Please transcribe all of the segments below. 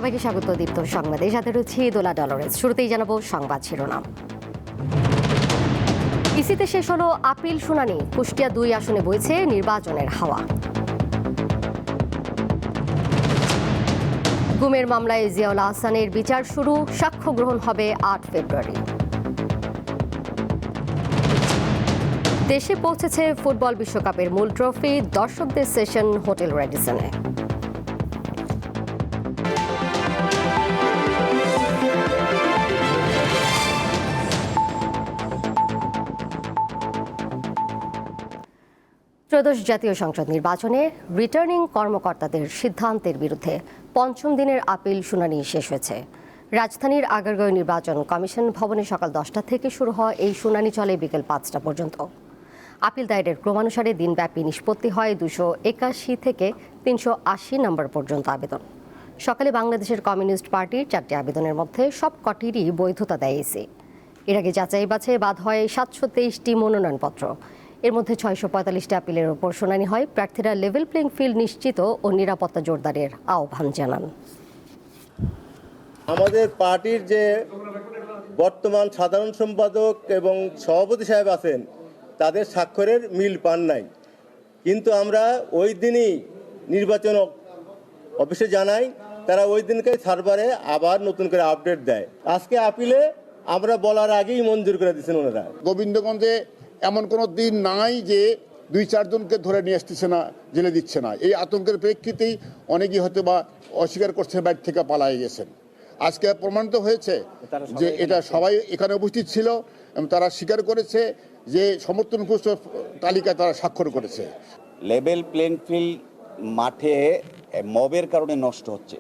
সবাইকে স্বাগত দীপ্ত সংবাদে, সাথে রয়েছে দোলা ডলরেস। শুরুতেই জানাবো সংবাদ শিরোনাম। ইসিতে শেষ হলো আপিল শুনানি। কুষ্টিয়া 2 আসনে বইছে নির্বাচনের হাওয়া। গুমের মামলায় জিয়াউল আহসানের বিচার শুরু, সাক্ষ্য গ্রহণ হবে 8 ফেব্রুয়ারি। দেশে পৌঁছেছে ফুটবল বিশ্বকাপের মূল ট্রফি, দর্শকদের সেশন হোটেল রেডিসনে। ত্রয়োদশ জাতীয় সংসদ নির্বাচনে রিটার্নিং কর্মকর্তাদের সিদ্ধান্তের বিরুদ্ধে 5ম দিনের আপিল শুনানি শেষ হয়েছে। রাজধানীর আগারগাঁও নির্বাচন কমিশন ভবনে সকাল 10টা থেকে শুরু হওয়া এই শুনানি চলে বিকেল 5টা পর্যন্ত। আপিল দায়েরের ক্রমানুসারে দিনব্যাপী নিষ্পত্তি হয় 281 থেকে 380 নম্বর পর্যন্ত আবেদন। সকালে বাংলাদেশের কমিউনিস্ট পার্টির 4টি আবেদনের মধ্যে সব কটিরই বৈধতা দেয় ইসি। এর আগে যাচাই বাছাই বাদ হয় 723টি মনোনয়নপত্র। এর মধ্যে 645টি আপিলের ওপর শুনানি হয়। প্রার্থীরা লেভেল প্লেইং ফিল্ড নিশ্চিত ও নিরাপত্তা জোরদারের আহ্বান জানান। আমাদের পার্টির যে বর্তমান সাধারণ সম্পাদক এবং সভাপতি সাহেব আছেন, তাদের স্বাক্ষরের মিল পান নাই, কিন্তু আমরা ওই দিনই নির্বাচন অফিসে জানাই, তারা ওই দিনকে সার্ভারে আবার নতুন করে আপডেট দেয়। আজকে আপিলে আমরা বলার আগেই মঞ্জুর করে দিচ্ছেন ওনারা। গোবিন্দগঞ্জে এমন কোনো দিন নাই যে 2-4 জনকে ধরে নিয়ে আসতেছে না, জেলে দিচ্ছে না। এই আতঙ্কের প্রেক্ষিতেই অনেকেই হয়তো বা অস্বীকার করছে, বাড়ি থেকে পালিয়ে গেছেন। আজকে প্রমাণিত হয়েছে যে এটা সবাই এখানে উপস্থিত ছিল এবং তারা স্বীকার করেছে যে সমর্থন তালিকায় তারা স্বাক্ষর করেছে। লেভেল প্লেইং ফিল্ড মাঠে মবের কারণে নষ্ট হচ্ছে।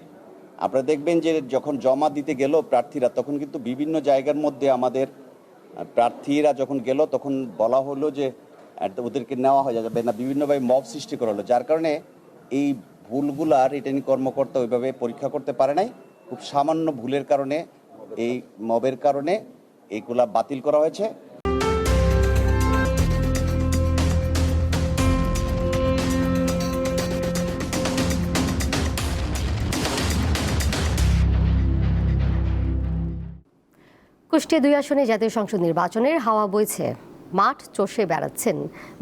আপনারা দেখবেন যে যখন জমা দিতে গেল প্রার্থীরা, তখন কিন্তু বিভিন্ন জায়গার মধ্যে আমাদের প্রার্থীরা যখন গেল তখন বলা হলো যে ওদেরকে নেওয়া হয়ে যাবে না, বিভিন্নভাবে মব সৃষ্টি করা হলো, যার কারণে এই ভুলগুলা রিটার্নিং কর্মকর্তা ওইভাবে পরীক্ষা করতে পারে নাই। খুব সামান্য ভুলের কারণে, এই মবের কারণে এইগুলা বাতিল করা হয়েছে। কুষ্টিয়া 2 আসনে জাতীয় সংসদ নির্বাচনের হাওয়া বইছে। মাঠ চষে বেড়াচ্ছেন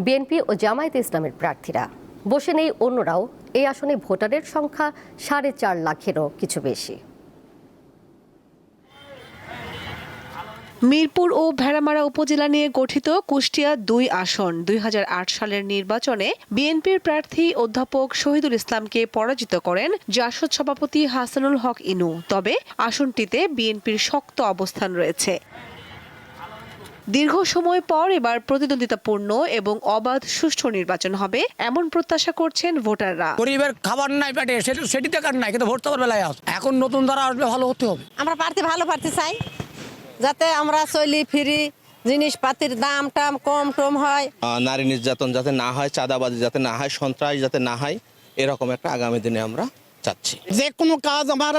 বিএনপি ও জামায়াতে ইসলামের প্রার্থীরা। বসে নেই অন্যরাও। এই আসনে ভোটারের সংখ্যা 4.5 লাখেরও কিছু বেশি। মিরপুর ও ভেড়ামারা উপজেলা নিয়ে গঠিত কুষ্টিয়া 2 আসন 2008 সালের নির্বাচনে বিএনপির প্রার্থী অধ্যাপক শহীদুল ইসলামকে পরাজিত করেন জাসদ সভাপতি হাসানুল হক ইনু। তবে আসনটিতে বিএনপির শক্ত অবস্থান রয়েছে। দীর্ঘ সময় পর এবার প্রতিদ্বন্দ্বিতাপূর্ণ এবং অবাধ সুষ্ঠু নির্বাচন হবে এমন প্রত্যাশা করছেন ভোটাররা। গরিবের খাবার নাই পেটে, সেটি দেখার নাই, কিন্তু ভোট দেওয়ার বেলায় এখন নতুন দ্বারা আসবে, ভালো হতে হবে। আমরা ভালো প্রার্থী চাই, যাতে আমরা চলি ফিরি, জিনিসপাতির দাম টাম কম টম হয়, নারী নির্যাতন যাতে না হয়, চাঁদাবাজি যাতে না হয়, সন্ত্রাস যাতে না হয়, এরকম একটা আগামী দিনে আমরা চাচ্ছি। যে কোনো কাজ আমার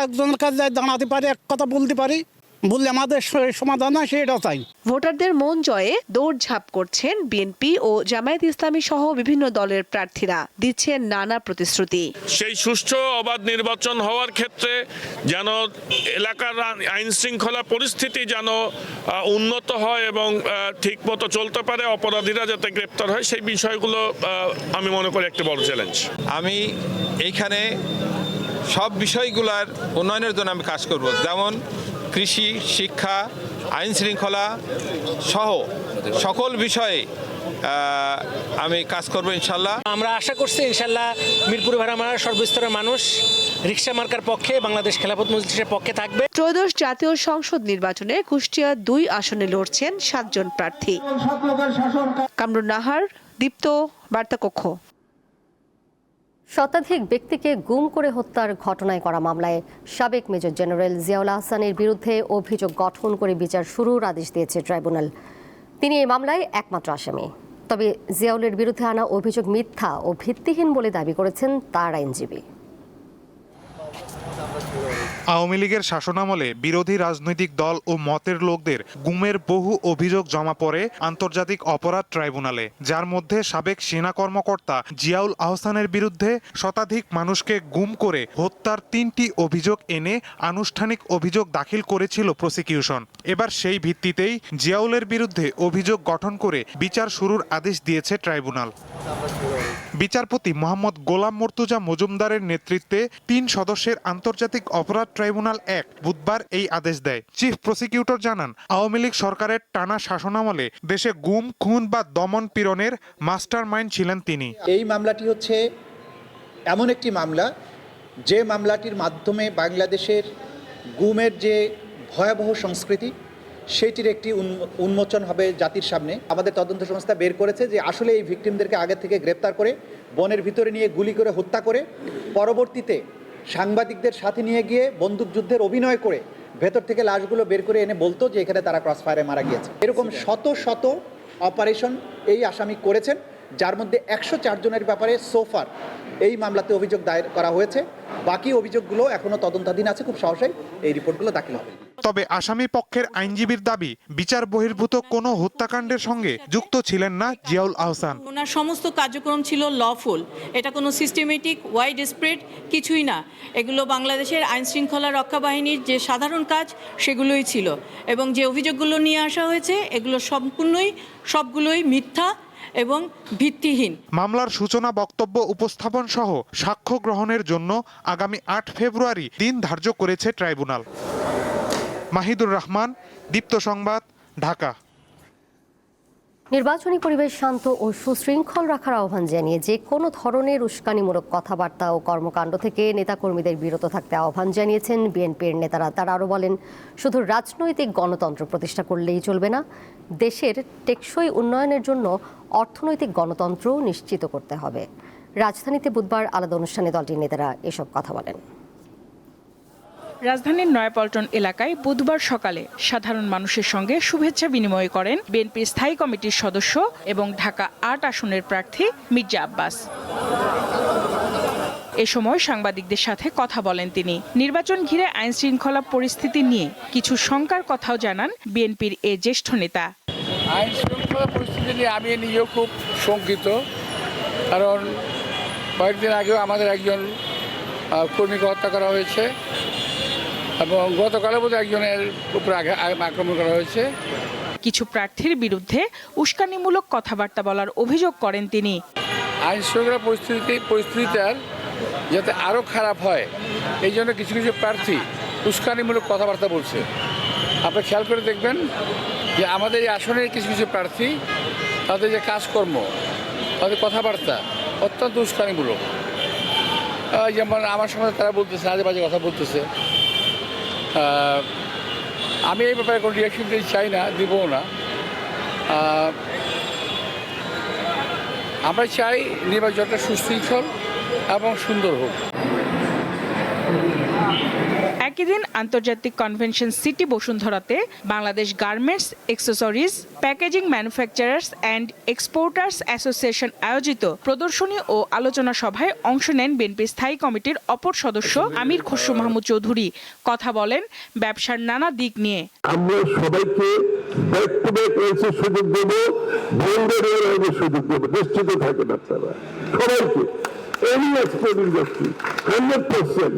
একজনের কাছে দাঁড়াতে পারি, এক কথা বলতে পারি, বললে আমাদের সমাধান হয়, সেটাও চাই। ভোটারদের মন জয়ে দৌড়ঝাঁপ করছেন বিএনপি ও জামায়াত ইসলামী সহ বিভিন্ন দলের প্রার্থীরা, দিচ্ছেন নানা প্রতিশ্রুতি। সেই সুষ্ঠু অবাধ নির্বাচন হওয়ার ক্ষেত্রে যেন এলাকার আইন শৃঙ্খলা পরিস্থিতি যেন উন্নত হয় এবং ঠিক মতো চলতে পারে, অপরাধীরা যাতে গ্রেপ্তার হয়, সেই বিষয়গুলো আমি মনে করি একটা বড় চ্যালেঞ্জ। আমি এইখানে সব বিষয়গুলোর উন্নয়নের জন্য আমি কাজ করব, যেমন কৃষি, শিক্ষা, আইন শৃঙ্খলা সহ সকল বিষয়ে আমি কাজ করব ইনশাল্লাহ। আমরা আশা করছি ইনশাল্লাহ মিরপুর ভেড়ামারার সর্বস্তরের মানুষ রিকশা মার্কার পক্ষে, বাংলাদেশ খেলাফত মজলিসের পক্ষে থাকবে। ত্রয়োদশ জাতীয় সংসদ নির্বাচনে কুষ্টিয়া 2 আসনে লড়ছেন 7 জন প্রার্থী। কামরুন নাহার, দীপ্ত, বার্তাকক্ষ। শতাধিক ব্যক্তিকে গুম করে হত্যার ঘটনায় করা মামলায় সাবেক মেজর জেনারেল জিয়াউল আহসানের বিরুদ্ধে অভিযোগ গঠন করে বিচার শুরুর আদেশ দিয়েছে ট্রাইব্যুনাল। তিনি এই মামলায় একমাত্র আসামি। তবে জিয়াউলের বিরুদ্ধে আনা অভিযোগ মিথ্যা ও ভিত্তিহীন বলে দাবি করেছেন তার আইনজীবী। আওয়ামী লীগের শাসনামলে বিরোধী রাজনৈতিক দল ও মতের লোকদের গুমের বহু অভিযোগ জমা পড়ে আন্তর্জাতিক অপরাধ ট্রাইব্যুনালে, যার মধ্যে সাবেক সেনা কর্মকর্তা জিয়াউল আহসানের বিরুদ্ধে শতাধিক মানুষকে গুম করে হত্যার 3টি অভিযোগ এনে আনুষ্ঠানিক অভিযোগ দাখিল করেছিল প্রসিকিউশন। এবার সেই ভিত্তিতেই জিয়াউলের বিরুদ্ধে অভিযোগ গঠন করে বিচার শুরুর আদেশ দিয়েছে ট্রাইব্যুনাল। বিচারপতি মোহাম্মদ গোলাম মর্তুজা মজুমদারের নেতৃত্বে 3 সদস্যের আন্তর্জাতিক অপরাধ ট্রাইব্যুনাল 1 বুধবার এই আদেশ দেয়। চিফ প্রসিকিউটর জানান, আওয়ামী লীগ সরকারের টানা শাসনামলে দেশে গুম, খুন বা দমন পীড়নের মাস্টার মাইন্ড ছিলেন তিনি। এই মামলাটি হচ্ছে এমন একটি মামলা, যে মামলাটির মাধ্যমে বাংলাদেশের গুমের যে ভয়াবহ সংস্কৃতি সেটির একটি উন্মোচন হবে জাতির সামনে। আমাদের তদন্ত সংস্থা বের করেছে যে আসলে এই ভিকটিমদেরকে আগে থেকে গ্রেপ্তার করে বনের ভিতরে নিয়ে গুলি করে হত্যা করে পরবর্তীতে সাংবাদিকদের সাথে নিয়ে গিয়ে বন্দুকযুদ্ধের অভিনয় করে ভেতর থেকে লাশগুলো বের করে এনে বলতো যে এখানে তারা ক্রস ফায়ারে মারা গিয়েছে। এরকম শত শত অপারেশন এই আসামি করেছেন, যার মধ্যে 104 জনের ব্যাপারে সোফার এই মামলাতে অভিযোগ দায়ের করা হয়েছে। বাকি অভিযোগগুলো এখনো তদন্তাধীন আছে, খুব সহজেই এই রিপোর্টগুলো দাখিল হবে। তবে আসামি পক্ষের আইনজীবীর দাবি, বিচার বহির্ভূত কোনো হত্যাকাণ্ডের সঙ্গে যুক্ত ছিলেন না জিয়াউল আহসান। ওনার সমস্ত কার্যক্রম ছিল লফুল, এটা কোনো সিস্টেমেটিক ওয়াইড স্প্রেড কিছুই না। এগুলো বাংলাদেশের আইন শৃঙ্খলা রক্ষা বাহিনীর যে সাধারণ কাজ সেগুলোই ছিল, এবং যে অভিযোগগুলো নিয়ে আসা হয়েছে এগুলো সবগুলোই মিথ্যা এবং ভিত্তিহীন। মামলার সূচনা বক্তব্য উপস্থাপন সহ সাক্ষ্য গ্রহণের জন্য আগামী 8 ফেব্রুয়ারি দিন ধার্য করেছে ট্রাইব্যুনাল। মাহিদুর রহমান, দীপ্ত সংবাদ, ঢাকা। নির্বাচনী পরিবেশ শান্ত ও সুশৃঙ্খল রাখার আহ্বান জানিয়ে যে কোনো ধরনের উস্কানিমূলক কথাবার্তা ও কর্মকাণ্ড থেকে নেতাকর্মীদের বিরত থাকতে আহ্বান জানিয়েছেন বিএনপির নেতারা। তারা আরও বলেন, শুধু রাজনৈতিক গণতন্ত্র প্রতিষ্ঠা করলেই চলবে না, দেশের টেকসই উন্নয়নের জন্য অর্থনৈতিক গণতন্ত্র নিশ্চিত করতে হবে। রাজধানীতে বুধবার আলাদা অনুষ্ঠানে দলটির নেতারা এসব কথা বলেন। রাজধানীর নয়াপল্টন এলাকায় বুধবার সকালে সাধারণ মানুষের সঙ্গে শুভেচ্ছা বিনিময় করেন বিএনপির স্থায়ী কমিটির সদস্য এবং ঢাকা 8 আসনের প্রার্থী মির্জা আব্বাস। এ সময় সাংবাদিকদের সাথে কথা বলেন তিনি। নির্বাচন ঘিরে আইন শৃঙ্খলা পরিস্থিতি নিয়ে কিছু শঙ্কার কথাও জানান বিএনপির এ জ্যেষ্ঠ নেতা। আইন শৃঙ্খলা পরিস্থিতি নিয়ে আমি নিজেও খুব শঙ্কিত, কারণ কয়েকদিন আগেও আমাদের একজন কর্মীকে হত্যা করা হয়েছে এবং গতকালও বোধহয় একজনের উপরে আক্রমণ করা হয়েছে। কিছু প্রার্থীর বিরুদ্ধে উস্কানিমূলক কথাবার্তা বলার অভিযোগ করেন তিনি। আইন শৃঙ্খলা পরিস্থিতিটা যাতে আরও খারাপ হয় এই জন্য কিছু কিছু প্রার্থী উস্কানিমূলক কথাবার্তা বলছে। আপনি খেয়াল করে দেখবেন যে আমাদের এই আসনের কিছু কিছু প্রার্থী, তাদের যে কাজকর্ম, তাদের কথাবার্তা অত্যন্ত উস্কানিমূলক। যেমন আমার সঙ্গে তারা বলতেছে, আজে বাজে কথা বলতেছে। আমি এই ব্যাপারে কোনো রিয়াকশন দিতে চাই না, দিবও না। আমরা চাই নির্বাচনটা সুশৃঙ্খল এবং সুন্দর হোক। একই দিন আন্তর্জাতিক কনভেনশন সিটি বসুন্ধরাতে Bangladesh garments, accessories, packaging manufacturers and exporters association আয়োজিত প্রদর্শনী ও আলোচনা সভায় অংশ নেন বিএনপির স্থায়ী কমিটির অপর সদস্য আমির খসরু মাহমুদ চৌধুরী। কথা বলেন ব্যবসার নানা দিক নিয়ে। আমরা সবাইকে ব্যাক টু ব্যাক সুযোগ দেব, সুযোগ দেব, নিশ্চিত থাকেন আপনারা সবাইকে। এনি এক্সপোর্ট ইন্ডাস্ট্রি 100%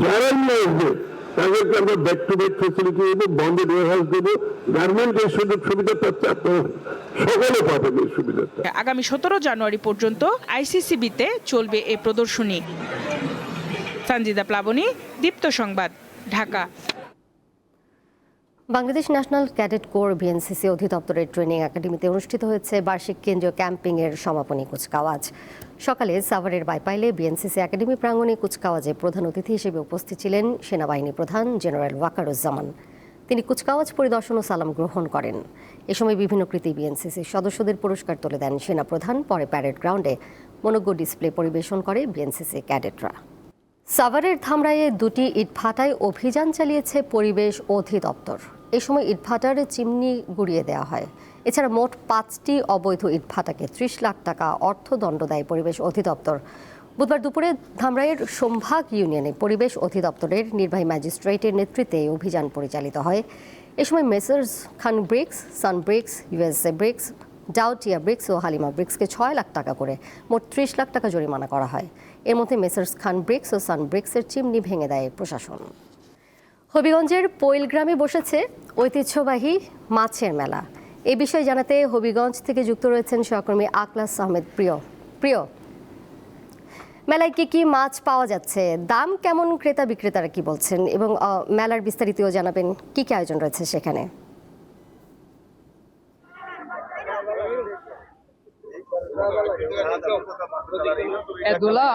যারা নিয়ে আসবে তাদেরকে আমরা ব্যাক টু ব্যাক ফেসিলিটি দেবো, বন্ডেড ওয়ারহাউস দেবো। গার্মেন্ট এই সুযোগ সুবিধা পাচ্ছে, আপনারা সকলে পাবেন এই সুবিধাটা। আগামী 17 জানুয়ারি পর্যন্ত আইসিসিবিতে চলবে এই প্রদর্শনী। সঞ্জিদা প্লাবনী, দীপ্ত সংবাদ, Dhaka. Bangladesh national cadet corps BNCC অধিদপ্তরের ট্রেনিং একাডেমিতে অনুষ্ঠিত হয়েছে বার্ষিক কেন্দ্রীয় ক্যাম্পিংয়ের সমাপনী কুচকাওয়াজ। সকালে সাভারের বাইপাইলে বিএনসিসি একাডেমি প্রাঙ্গণে কুচকাওয়াজে প্রধান অতিথি হিসেবে উপস্থিত ছিলেন সেনাবাহিনী প্রধান জেনারেল ওয়াকারুজ্জামান। তিনি কুচকাওয়াজ পরিদর্শন ও সালাম গ্রহণ করেন। এ সময় বিভিন্ন কৃতি বিএনসিসি সদস্যদের পুরস্কার তুলে দেন সেনাপ্রধান। পরে প্যারেড গ্রাউন্ডে মনোজ্ঞ ডিসপ্লে পরিবেশন করে বিএনসিসি ক্যাডেটরা। সাভারের ধামরাইয়ে 2টি ইটভাটায় অভিযান চালিয়েছে পরিবেশ অধিদপ্তর। এ সময় ইটভাটার চিমনি গুড়িয়ে দেওয়া হয়। এছাড়া মোট 5টি অবৈধ ইটভাটাকে 30 লাখ টাকা অর্থদণ্ড দেয় পরিবেশ অধিদপ্তর। বুধবার দুপুরে ধামরাইয়ের সম্ভাগ ইউনিয়নে পরিবেশ অধিদপ্তরের নির্বাহী ম্যাজিস্ট্রেটের নেতৃত্বে অভিযান পরিচালিত হয়। এ সময় messrs Khan bricks, sun bricks, USA bricks, Dautia bricks ও হালিমা ব্রিক্সকে ৬ লাখ টাকা করে মোট ৩০ লাখ টাকা জরিমানা করা হয়। এর মধ্যে মেসার্স খান ব্রিক্স ও সান ব্রিক্সের চিমনি ভেঙে দেয় প্রশাসন। হবিগঞ্জের পৈল গ্রামে বসেছে ঐতিহ্যবাহী মাছের মেলা। এই বিষয়ে জানাতে হবিগঞ্জ থেকে যুক্ত রয়েছেন সহকর্মী আকলাস আহমেদ। প্রিয়, মেলায় কি মাছ পাওয়া যাচ্ছে, দাম কেমন, ক্রেতা বিক্রেতারা কি বলছেন এবং মেলার বিস্তারিতও জানাবেন, কি আয়োজন রয়েছে সেখানে?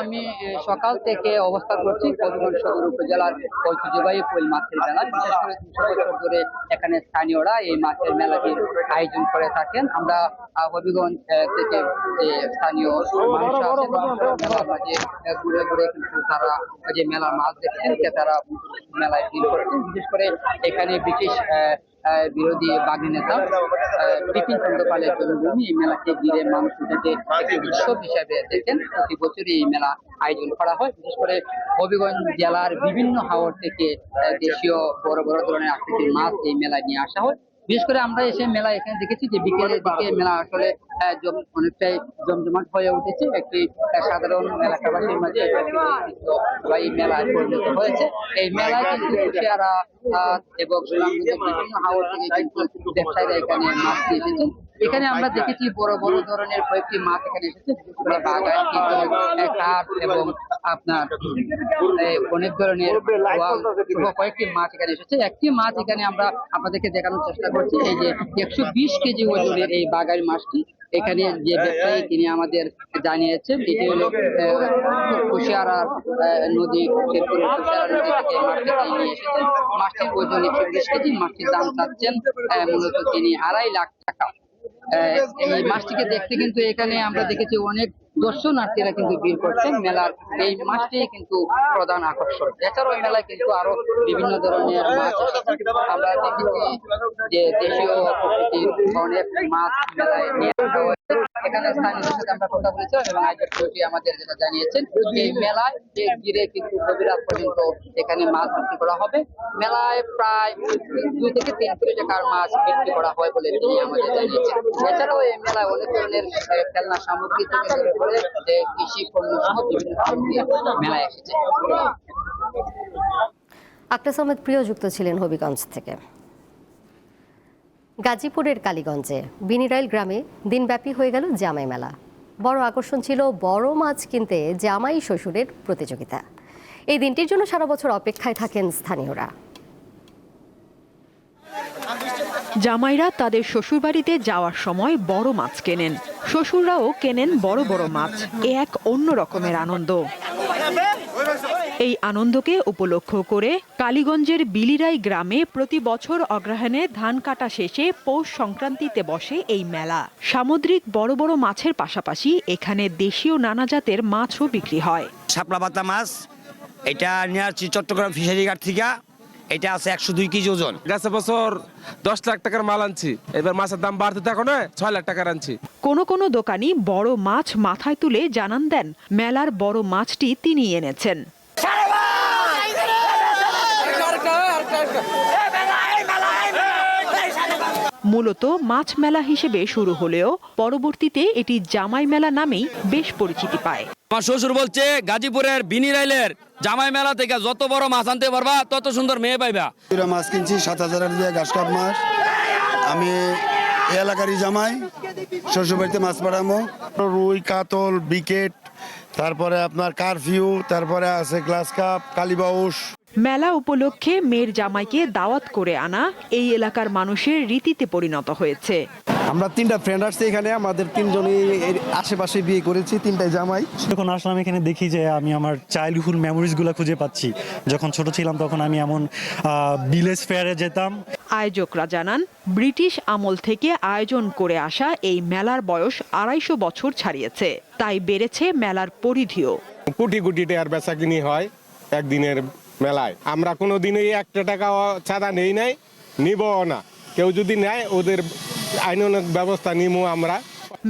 আমি সকাল থেকে অবস্থান করছি হবিগঞ্জ সদর উপজেলার ঐতিহ্যবাহী পৈল মাছের মেলা। বিশেষ করে 200 বছর ধরে এখানে স্থানীয়রা এই মাছের মেলাটির আয়োজন করে থাকেন। আমরা হবিগঞ্জ থেকে স্থানীয় মেলার মাঝে ঘুরে ঘুরে কিন্তু তারা যে মেলার মাছ দেখছেন তারা মেলায় ভিড় করেছেন। বিশেষ করে এখানে ব্রিটিশ বিরোধী বাগী নেতা বিপিন চন্দ্র পালের জন্মভূমি এই মেলাকে ঘিরে মানুষ এটাকে একটি উৎসব হিসাবে দেখেন। প্রতি বছরই এই মেলা আয়োজন করা হয়। বিশেষ করে হবিগঞ্জ জেলার বিভিন্ন হাওর থেকে দেশীয় বড় বড় ধরনের আকৃতির মাছ এই মেলায় নিয়ে আসা হয়। বিশেষ করে আমরা এসে মেলা এখানে দেখেছি যে বিকেলের দিকে মেলা আসলে অনেকটাই জমজমাট হয়ে উঠেছে। একটি সাধারণ এলাকাবাসীর মাঝে এই মেলায় পরিণত হয়েছে। এই মেলায় কিন্তু কুশিয়ারা এবং বিভিন্ন হাওর থেকে কিন্তু ব্যবসায়ীরা এখানে মাছ নিয়ে এসেছেন। এখানে আমরা দেখেছি বড় বড় ধরনের কয়েকটি মাছ এখানে এসেছে, বাগান, কাঠ এবং আপনার অনেক ধরনের কয়েকটি মাছ এখানে এসেছে। একটি মাছ এখানে আমরা আপনাদেরকে দেখানোর চেষ্টা করছি। এই যে 120 কেজি ওজনের এই বাগাই মাছটি এখানে যে ব্যবসায়ী তিনি আমাদের জানিয়েছেন এটি হলো কুশিয়ারা নদী থেকে মাছটি নিয়ে এসেছেন। মাছটির ওজন 120 কেজি। মাছটির দাম চাচ্ছেন মূলত তিনি 2.5 লাখ টাকা। এই মাছটিকে দেখতে কিন্তু এখানে আমরা দেখেছি অনেক দর্শনার্থীরা কিন্তু ভিড় করছেন। মেলার এই মাছটি কিন্তু প্রধান আকর্ষণ। এছাড়াও এই মেলায় কিন্তু আরো বিভিন্ন ধরনের মাছ আমরা দেখেছি যে দেশীয় প্রকৃতির অনেক মাছ মেলায় নিয়ে আসা হয়েছে। এখানে স্থানীয়দের সাথে আমরা কথা বলেছিলাম এবং আয়োজক কমিটি আমাদের যেটা জানিয়েছেন এই মেলায় ঘিরে কিন্তু গভীরাত পর্যন্ত এখানে মাছ বিক্রি করা হবে। মেলায় প্রায় 2 থেকে 3 কোটি টাকার মাছ বিক্রি করা হয় বলে তিনি আমাদের জানিয়েছেন। এছাড়াও এই মেলায় অনেক ধরনের খেলনা সামগ্রী থেকে শুরু করে কৃষি পণ্য সহ বিভিন্ন সামগ্রী মেলায় এসেছে। আকলাস আহমেদ যুক্ত ছিলেন হবিগঞ্জ থেকে। গাজীপুরের কালীগঞ্জে বিনিরাইল গ্রামে দিনব্যাপী হয়ে গেল জামাই মেলা। বড় আকর্ষণ ছিল বড় মাছ কিনতে জামাই শ্বশুরের প্রতিযোগিতা। এই দিনটির জন্য সারা বছর অপেক্ষায় থাকেন স্থানীয়রা। জামাইরা তাদের শ্বশুরবাড়িতে যাওয়ার সময় বড় মাছ কেনেন, শ্বশুররাও কেনেন বড় বড় মাছ। এ এক অন্য রকমের আনন্দ। এই আনন্দকে উপলক্ষ করে কালীগঞ্জের বিলিরাই গ্রামে প্রতি বছর অগ্রহায়ণে ধান কাটা শেষে পৌষ সংক্রান্তিতে বসে এই মেলা। সামুদ্রিক বড় বড় মাছের পাশাপাশি এখানে দেশীয় নানা জাতের মাছও বিক্রি হয়। শাপলা পাতা মাছ এটা নিয়ে আসছি চট্টগ্রাম ফিশারি ঘাট থেকে। এটা আছে 102 কেজি ওজন। গত বছর 10 লাখ টাকার মাল আনছি, এবার মাছের দাম বাড়তে থাকো না 6 লাখ টাকার আনছি। কোনো দোকানি বড় মাছ মাথায় তুলে জানান দেন মেলার বড় মাছটি তিনি এনেছেন। মূলত মাছ মেলা হিসেবে শুরু হলেও পরবর্তীতে এটি জামাই মেলা নামেই বেশ পরিচিতি পায়। আমার শ্বশুর বলছে গাজীপুরের বিনিরাইলের জামাই মেলা থেকে যত বড় মাছ আনতে পারবা তত সুন্দর মেয়ে পাইবা। মাছ কিনছি 7,000 দিয়ে ঘাস কাপ মাছ। আমি এই এলাকারই জামাই, শ্বশুরবাড়িতে মাছ পাঠাবো। রুই, কাতল, বিকেট, তারপরে আপনার কারফিউ, তারপরে আছে গ্লাস কাপ, কালীবাউস। মেলা উপলক্ষে মেয়ের জামাইকে দাওয়াত করে আনা এই এলাকার মানুষের রীতিতে পরিণত হয়েছে। আমরা 3টা ফ্রেন্ড আসছি এখানে, আমাদের 3জনই আশেপাশে বিয়ে করেছি, 3টাই জামাই। যখন আসলাম এখানে দেখি যে আমি আমার চাইল্ডহুড মেমোরিজগুলো খুঁজে পাচ্ছি। যখন ছোট ছিলাম তখন আমি এমন ভিলেজ ফেয়ারে যেতাম। আয়োজকরা জানান ব্রিটিশ আমল থেকে আয়োজন করে আসা এই মেলার বয়স 250 বছর ছাড়িয়েছে, তাই বেড়েছে মেলার পরিধিও। কোটি কোটি টাকার বেচাকিনি হয় একদিনের মেলায়। আমরা কোনোদিনই 1 টাকা চাঁদা নেই নাই, নিবও না। কেউ যদি নেয় ওদের আইনানুগ ব্যবস্থা নিবো আমরা।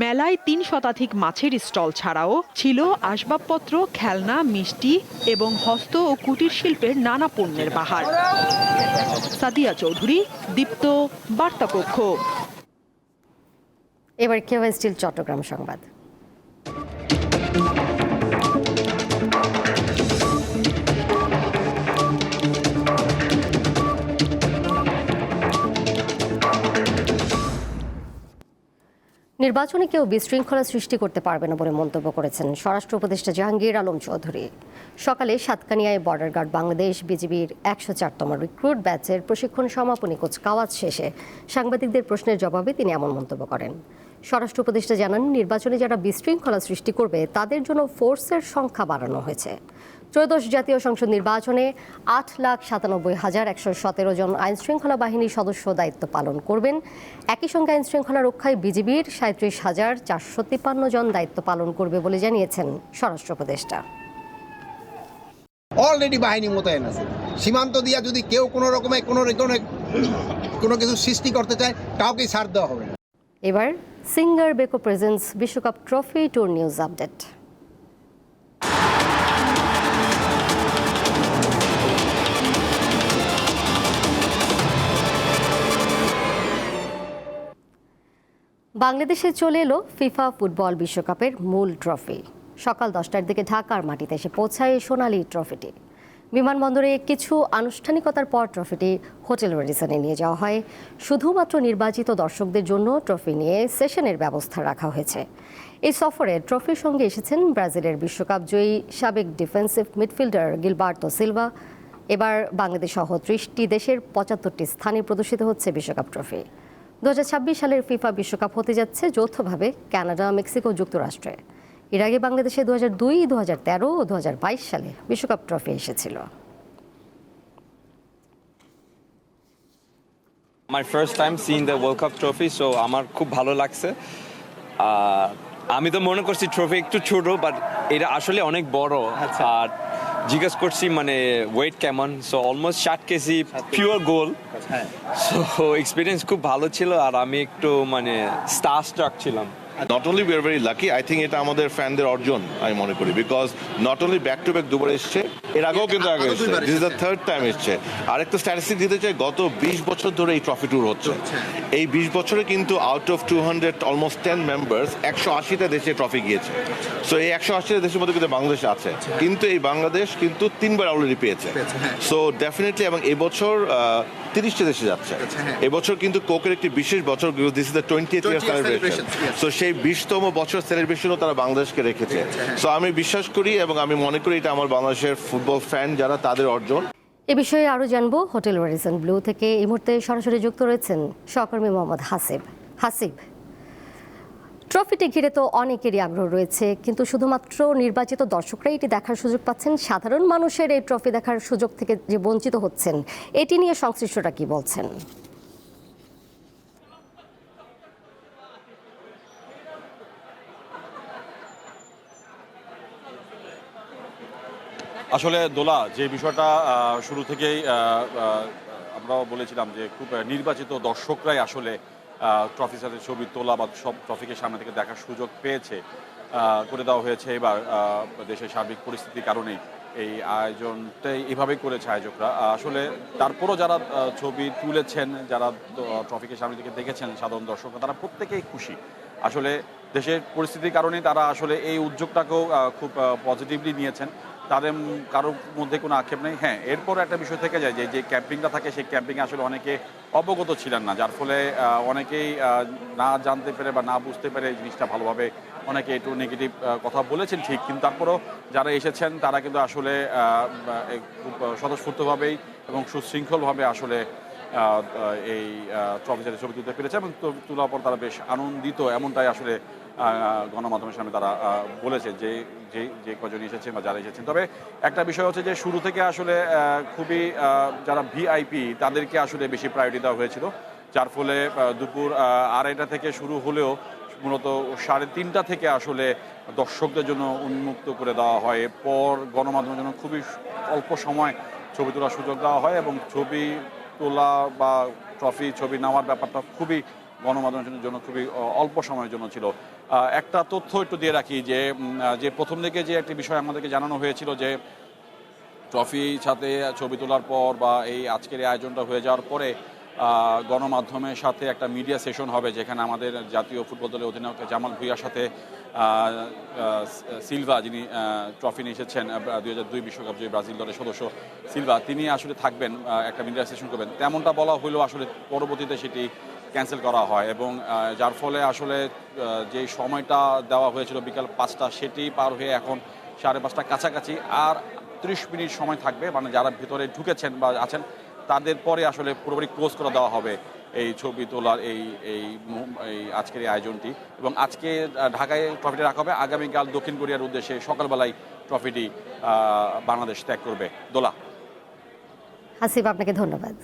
মেলায় ৩ শতাধিক মাছের স্টল ছাড়াও ছিল আসবাবপত্র, খেলনা, মিষ্টি এবং হস্ত ও কুটির শিল্পের নানা পণ্যের বাহার। সাদিয়া চৌধুরী, দীপ্ত, বার্তাকক্ষ। এবার কেওয়াই স্টিল চট্টগ্রাম সংবাদ। নির্বাচনে কেউ বিশৃঙ্খলা সৃষ্টি করতে পারবে না বলে মন্তব্য করেছেন স্বরাষ্ট্র উপদেষ্টা জাহাঙ্গীর আলম চৌধুরী। সকালে সাতকানিয়ায় বর্ডার গার্ড বাংলাদেশ বিজিবির ১০৪তম রিক্রুট ব্যাচের প্রশিক্ষণ সমাপনী কুচকাওয়াজ শেষে সাংবাদিকদের প্রশ্নের জবাবে তিনি এমন মন্তব্য করেন। স্বরাষ্ট্র উপদেষ্টা জানান, নির্বাচনে যারা বিশৃঙ্খলা সৃষ্টি করবে তাদের জন্য ফোর্সের সংখ্যা বাড়ানো হয়েছে। ত্রয়োদশ জাতীয় সংসদ নির্বাচনে ৮,৯৭,১১৭ জন আইনশৃঙ্খলা বাহিনীর সদস্য দায়িত্ব পালন করবেন। একই সঙ্গে আইনশৃঙ্খলা রক্ষায় বিজিবির ৩৭,৪৫৩ জন দায়িত্ব পালন করবে বলে জানিয়েছেন স্বরাষ্ট্র উপদেষ্টা। অলরেডি বাহিনী মোতায়েন আছে। সীমান্ত দিয়া যদি কেউ কোনো রকমে কোনো কিছু সৃষ্টি করতে চায়, কাউকেই ছাড় দেওয়া হবে না। এবার সিঙ্গার বেকো প্রেজেন্স বিশ্বকাপ ট্রফি ট্যুর নিউজ আপডেট। বাংলাদেশে চলে এলো ফিফা ফুটবল বিশ্বকাপের মূল ট্রফি। সকাল 10টার দিকে ঢাকার মাটিতে এসে পৌঁছায় সোনালী ট্রফিটি। বিমানবন্দরে কিছু আনুষ্ঠানিকতার পর ট্রফিটি হোটেল রেডিসনে নিয়ে যাওয়া হয়। শুধুমাত্র নির্বাচিত দর্শকদের জন্য ট্রফি নিয়ে সেশনের ব্যবস্থা রাখা হয়েছে। এই সফরে ট্রফির সঙ্গে এসেছেন ব্রাজিলের বিশ্বকাপ জয়ী সাবেক ডিফেন্সিভ মিডফিল্ডার গিলবার্তো সিলভা। এবার বাংলাদেশ সহ 30টি দেশের 75টি স্থানে প্রদর্শিত হচ্ছে বিশ্বকাপ ট্রফি। 2026 সালের ফিফা বিশ্বকাপ হতে যাচ্ছে যৌথভাবে কানাডা, মেক্সিকো, যুক্তরাষ্ট্রে। এর আগে বাংলাদেশে 2002, 2013 ও 2022 সালে বিশ্বকাপ ট্রফি এসেছিল। My first time seeing the World Cup trophy, so আমার খুব ভালো লাগছে। আমি তো মনে করছি ট্রফি একটু ছোট, বাট এটা আসলে অনেক বড়। আর জিজ্ঞেস করছি মানে ওয়েট কেমন, সো অলমোস্ট 60 কেজি পিওর গোল। সো এক্সপিরিয়েন্স খুব ভালো ছিল, আর আমি একটু মানে স্টারস্ট্রাক ছিলাম। Not only we are very lucky, I think এটা আমাদের ফ্যানদের অর্জন আমি মনে করি, because not only back to back দুবার এসছে, এর আগেও কিন্তু আগে এসছে, this is the third time এসছে। আরেকটা স্ট্যাটিস্টিক দিতে চাই, গত 20 বছর ধরে এই ট্রফি ট্যুর হচ্ছে। এই 20 বছরে কিন্তু আউট অফ 200 অলমোস্ট 10 মেম্বার্স 180টা দেশে ট্রফি গিয়েছে। সো এই 180টা দেশের মধ্যে কিন্তু বাংলাদেশ আছে, কিন্তু এই বাংলাদেশ কিন্তু 3বার অলরেডি পেয়েছে। সো ডেফিনেটলি, এবং এবছর 30টা দেশে যাচ্ছে। এবছর কিন্তু কোকের একটি বিশেষ বছর, this is the 20th year celebration. So সেই 20তম বছর সেলিব্রেশনও তারা বাংলাদেশকে রেখেছে। সো আমি বিশ্বাস করি এবং আমি মনে করি এটা আমার বাংলাদেশের ফুটবল ফ্যান যারা, তাদের অর্জন। এ বিষয়ে আরও জানবো হোটেল রেডিসন ব্লু থেকে এই মুহূর্তে সরাসরি যুক্ত রয়েছেন সহকর্মী মোহাম্মদ হাসিব। ট্রফিটি ঘিরে তো অনেকেরই আগ্রহ রয়েছে, কিন্তু শুধুমাত্র নির্বাচিত দর্শকরাই এটি দেখার সুযোগ পাচ্ছেন। সাধারণ মানুষের এই ট্রফি দেখার সুযোগ থেকে যে বঞ্চিত হচ্ছেন, এটি নিয়ে সংশ্লিষ্টরা কি বলছেন? আসলে দোলা, যে বিষয়টা শুরু থেকেই আমরাও বলেছিলাম যে খুব নির্বাচিত দর্শকরাই আসলে ট্রফির সাথে ছবি তোলা বা সব ট্রফিকে সামনে থেকে দেখার সুযোগ পেয়েছে, করে দেওয়া হয়েছে। এবার দেশের সার্বিক পরিস্থিতির কারণেই এই আয়োজনটাই এভাবেই করেছে আয়োজকরা। আসলে তারপরও যারা ছবি তুলেছেন, যারা ট্রফিকে সামনে থেকে দেখেছেন সাধারণ দর্শকরা, তারা প্রত্যেকেই খুশি। আসলে দেশের পরিস্থিতির কারণেই তারা আসলে এই উদ্যোগটাকেও খুব পজিটিভলি নিয়েছেন। তাদের কারোর মধ্যে কোনো আক্ষেপ নেই। হ্যাঁ, এরপর একটা বিষয় থেকে যায় যে ক্যাম্পিংটা থাকে, সেই ক্যাম্পিংয়ে আসলে অনেকে অবগত ছিলেন না, যার ফলে অনেকেই না জানতে পেরে বা না বুঝতে পেরে জিনিসটা ভালোভাবে অনেকে একটু নেগেটিভ কথা বলেছেন ঠিক, কিন্তু তারপরও যারা এসেছেন তারা কিন্তু আসলে খুব স্বতঃস্ফূর্তভাবেই এবং সুশৃঙ্খলভাবে আসলে এই ট্রফিতে ছবি তুলতে পেরেছে এবং তোলার পর তারা বেশ আনন্দিত, এমনটাই আসলে গণমাধ্যমের সামনে তারা বলেছে যে কজন এসেছেন বা যারা এসেছেন। তবে একটা বিষয় হচ্ছে যে শুরু থেকে আসলে খুবই যারা ভিআইপি তাদেরকে আসলে বেশি প্রায়োরিটি দেওয়া হয়েছিল, যার ফলে দুপুর 2:30টা থেকে শুরু হলেও মূলত 3:30 থেকে আসলে দর্শকদের জন্য উন্মুক্ত করে দেওয়া হয়। এরপর গণমাধ্যমের জন্য খুবই অল্প সময় ছবি তোলার সুযোগ দেওয়া হয় এবং ছবি তোলা বা ছবি নেওয়ার ব্যাপারটা খুবই গণমাধ্যমের জন্য খুবই অল্প সময়ের জন্য ছিল। একটা তথ্য একটু দিয়ে রাখি যে প্রথম দিকে যে একটি বিষয় আমাদেরকে জানানো হয়েছিল যে ট্রফি সাথে ছবি তোলার পর বা এই আজকের এই আয়োজনটা হয়ে যাওয়ার পরে গণমাধ্যমের সাথে একটা মিডিয়া সেশন হবে, যেখানে আমাদের জাতীয় ফুটবল দলের অধিনায়ক জামাল ভুঁইয়ার সাথে সিলভা, যিনি ট্রফি নিয়ে এসেছেন 2002 বিশ্বকাপ জয়ী ব্রাজিল দলের সদস্য সিলভা, তিনি আসলে থাকবেন, একটা মিডিয়া সেশন করবেন। তেমনটা বলা হলেও আসলে পরবর্তীতে সেটি ক্যান্সেল করা হয় এবং যার ফলে আসলে যে সময়টা দেওয়া হয়েছিল বিকাল 5টা সেটি পার হয়ে এখন 5:30 কাছাকাছি। আর 30 মিনিট সময় থাকবে, মানে যারা ভিতরে ঢুকেছেন বা আছেন তাদের পরে আসলে পুরোপুরি ক্লোজ করে দেওয়া হবে এই ছবি তোলার এই আজকের এই আয়োজনটি। এবং আজকে ঢাকায় ট্রফিটি রাখা হবে, আগামীকাল দক্ষিণ কোরিয়ার উদ্দেশ্যে সকালবেলায় ট্রফিটি বাংলাদেশ ত্যাগ করবে। দোলা। হাসিব, আপনাকে ধন্যবাদ।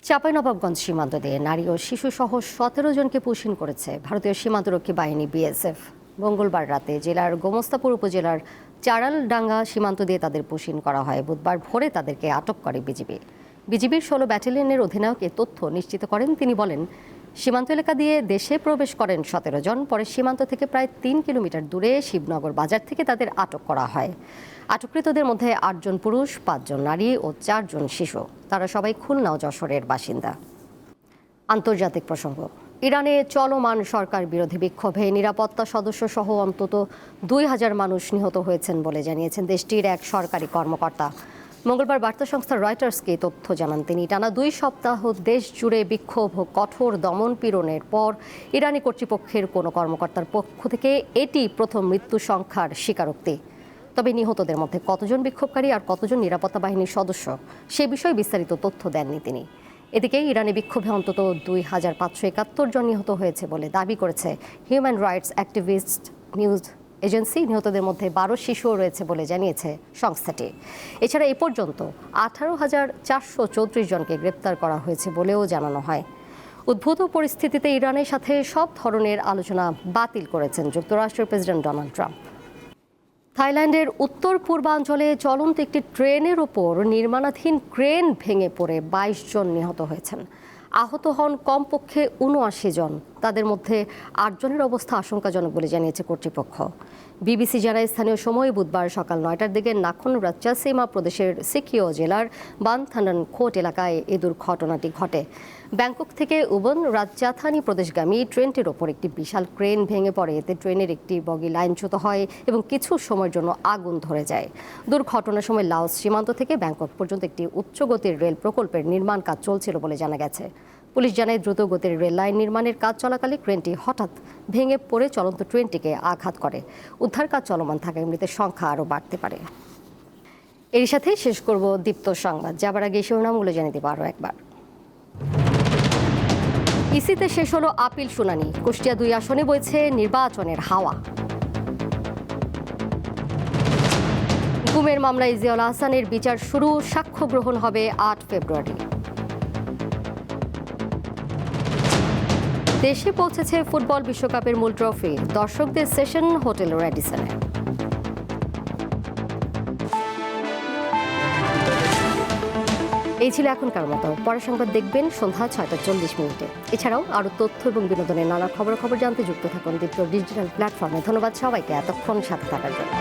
চাঁপাইনবাবগঞ্জ সীমান্ত দিয়ে নারী ও শিশু সহ 17 জনকে পুশিন করেছে ভারতীয় সীমান্তরক্ষী বাহিনী বিএসএফ। মঙ্গলবার রাতে জেলার গোমস্তাপুর উপজেলার চারালডাঙ্গা সীমান্ত দিয়ে তাদের পুশিন করা হয়। বুধবার ভোরে তাদেরকে আটক করে বিজিবির 16 ব্যাটালিয়নের অধিনায়ক এ তথ্য নিশ্চিত করেন। তিনি বলেন, সীমান্ত এলাকা দিয়ে দেশে প্রবেশ করেন 17 জন। পরে সীমান্ত থেকে প্রায় 3 কিলোমিটার দূরে শিবনগর বাজার থেকে তাদের আটক করা হয়। আটককৃতদের মধ্যে 8 জন পুরুষ, 5 জন নারী ও 4 জন শিশু। তারা সবাই খুলনা ও যশোরের বাসিন্দা। আন্তর্জাতিক প্রসঙ্গ। ইরানে চলমান সরকার বিরোধী বিক্ষোভে নিরাপত্তা সদস্য সহ অন্তত 2000 মানুষ নিহত হয়েছেন বলে জানিয়েছেন দেশটির এক সরকারি কর্মকর্তা। মঙ্গলবার বার্তা সংস্থা রয়টার্সকে তথ্য জানান তিনি। টানা 2 সপ্তাহ দেশ জুড়ে বিক্ষোভ ও কঠোর দমন পীড়নের পর ইরানি কর্তৃপক্ষের কোনো কর্মকর্তার পক্ষ থেকে এটি প্রথম মৃত্যু সংখ্যার স্বীকারোক্তি। তবে নিহতদের মধ্যে কতজন বিক্ষোভকারী আর কতজন নিরাপত্তা বাহিনীর সদস্য সে বিষয়ে বিস্তারিত তথ্য দেননি তিনি। এদিকে ইরানি বিক্ষোভে অন্তত 2571 জন নিহত হয়েছে বলে দাবি করেছে human rights activist news agency. নিহতদের মধ্যে 12 শিশুও রয়েছে বলে জানিয়েছে সংস্থাটি। এছাড়া এ পর্যন্ত 18,434 জনকে গ্রেপ্তার করা হয়েছে বলেও জানানো হয়। উদ্ভূত পরিস্থিতিতে ইরানের সাথে সব ধরনের আলোচনা বাতিল করেছেন যুক্তরাষ্ট্রের প্রেসিডেন্ট ডোনাল্ড ট্রাম্প। থাইল্যান্ডের উত্তর পূর্বাঞ্চলে চলন্ত একটি ট্রেনের ওপর নির্মাণাধীন ক্রেন ভেঙে পড়ে 22 জন নিহত হয়েছেন। আহত হন কমপক্ষে 79 জন। তাদের মধ্যে 8 জনের অবস্থা আশঙ্কাজনক বলে জানিয়েছে কর্তৃপক্ষ। বিবিসি জানায়, স্থানীয় সময় বুধবার সকাল 9টার দিকে নাখন রাজ্যাসীমা প্রদেশের সিকিও জেলার বানথানন কোট এলাকায় এই দুর্ঘটনাটি ঘটে। ব্যাংকক থেকে উবন রাজ্যাথানি প্রদেশগামী ট্রেনটির ওপর একটি বিশাল ক্রেন ভেঙে পড়ে। এতে ট্রেনের একটি বগি লাইনচ্যুত হয় এবং কিছু সময়ের জন্য আগুন ধরে যায়। দুর্ঘটনার সময় লাওস সীমান্ত থেকে ব্যাংকক পর্যন্ত একটি উচ্চগতির রেল প্রকল্পের নির্মাণ কাজ চলছিল বলে জানা গেছে। পুলিশ জানায়, দ্রুত গতির রেল লাইন নির্মাণের কাজ চলাকালে ক্রেনটি হঠাৎ ভেঙে পড়ে চলন্ত ট্রেনটিকে আঘাত করে। উদ্ধার কাজ চলমান থাকায় মৃতের সংখ্যা আরও বাড়তে পারে। এর সাথে শেষ করব দীপ্ত সংবাদ। যাবার আগে শিরোনামগুলো জানিয়ে দেব আরও একবার। ইসিতে শেষ হলো আপিল শুনানি। কুষ্টিয়া 2 আসনে বইছে নির্বাচনের হাওয়া। গুমের মামলায় জিয়াউল আহসানের বিচার শুরু, সাক্ষ্য গ্রহণ হবে 8 ফেব্রুয়ারি। দেশে পৌঁছেছে ফুটবল বিশ্বকাপের মূল ট্রফি, দর্শকদের সেশন হোটেল রেডিসনে। এই ছিল এখনকার মতো। পরের সংবাদ দেখবেন সন্ধ্যা 6:40 এছাড়াও আরও তথ্য এবং বিনোদনের নানা খবর জানতে যুক্ত থাকুন দীপ্ত ডিজিটাল প্ল্যাটফর্মে। ধন্যবাদ সবাইকে এতক্ষণ সাথে থাকার জন্য।